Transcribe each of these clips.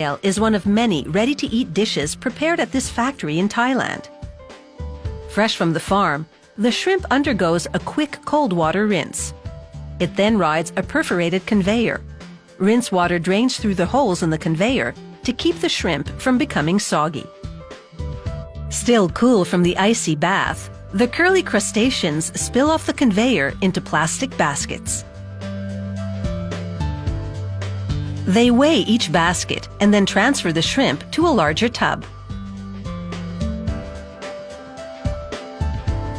is one of many ready-to-eat dishes prepared at this factory in Thailand. Fresh from the farm, the shrimp undergoes a quick cold water rinse. It then rides a perforated conveyor. Rinse water drains through the holes in the conveyor to keep the shrimp from becoming soggy. Still cool from the icy bath, the curly crustaceans spill off the conveyor into plastic baskets. They weigh each basket and then transfer the shrimp to a larger tub.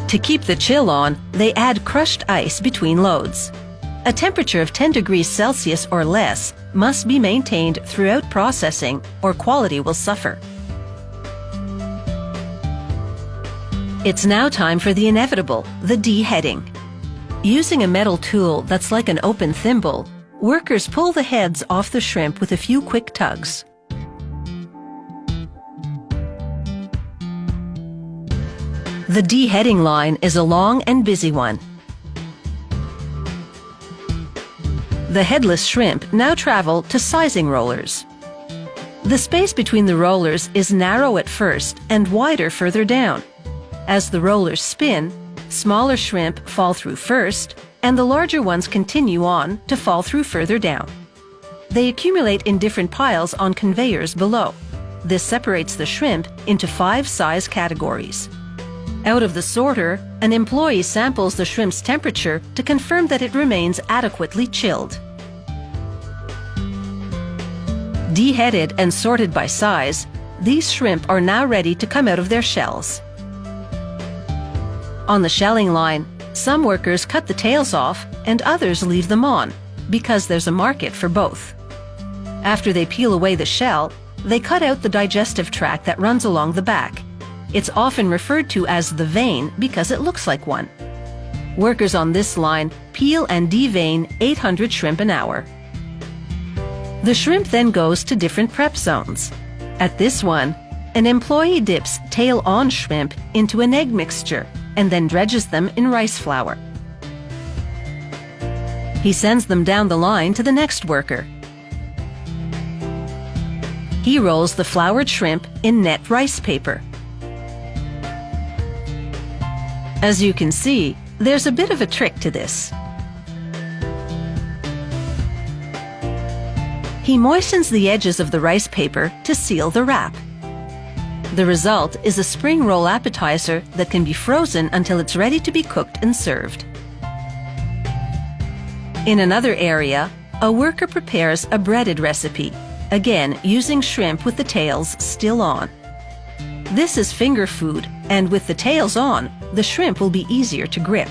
To keep the chill on, they add crushed ice between loads. A temperature of 10 degrees Celsius or less must be maintained throughout processing, or quality will suffer. It's now time for the inevitable, the deheading. Using a metal tool that's like an open thimble, workers pull the heads off the shrimp with a few quick tugs. The deheading line is a long and busy one. The headless shrimp now travel to sizing rollers. The space between the rollers is narrow at first and wider further down. As the rollers spin, smaller shrimp fall through first, and the larger ones continue on to fall through further down. They accumulate in different piles on conveyors below. This separates the shrimp into 5 size categories. Out of the sorter, an employee samples the shrimp's temperature to confirm that it remains adequately chilled. Deheaded and sorted by size, these shrimp are now ready to come out of their shells. On the shelling line, some workers cut the tails off and others leave them on, because there's a market for both. After they peel away the shell, they cut out the digestive tract that runs along the back. It's often referred to as the vein because it looks like one. Workers on this line peel and devein 800 shrimp an hour. The shrimp then goes to different prep zones. At this one, an employee dips tail-on shrimp into an egg mixture and then dredges them in rice flour. He sends them down the line to the next worker. He rolls the floured shrimp in net rice paper. As you can see, there's a bit of a trick to this. He moistens the edges of the rice paper to seal the wrap. The result is a spring roll appetizer that can be frozen until it's ready to be cooked and served. In another area, a worker prepares a breaded recipe, again using shrimp with the tails still on. This is finger food, and with the tails on, the shrimp will be easier to grip.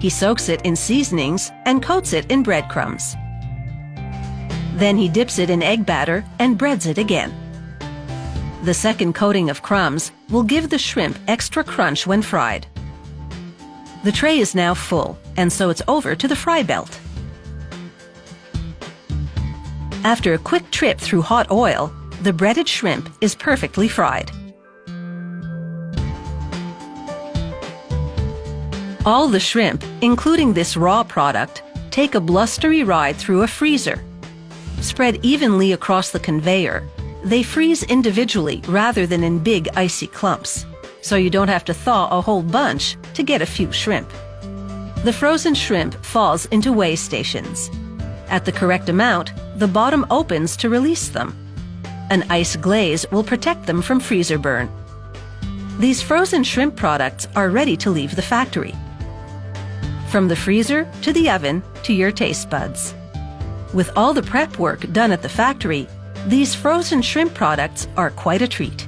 He soaks it in seasonings and coats it in breadcrumbs. Then he dips it in egg batter and breads it again. The second coating of crumbs will give the shrimp extra crunch when fried. The tray is now full, and so it's over to the fry belt. After a quick trip through hot oil, the breaded shrimp is perfectly fried. All the shrimp, including this raw product, take a blustery ride through a freezer. Spread evenly across the conveyor, they freeze individually rather than in big icy clumps, so you don't have to thaw a whole bunch to get a few shrimp. The frozen shrimp falls into weigh stations. At the correct amount, the bottom opens to release them. An ice glaze will protect them from freezer burn. These frozen shrimp products are ready to leave the factory. From the freezer to the oven to your taste buds. With all the prep work done at the factory, these frozen shrimp products are quite a treat.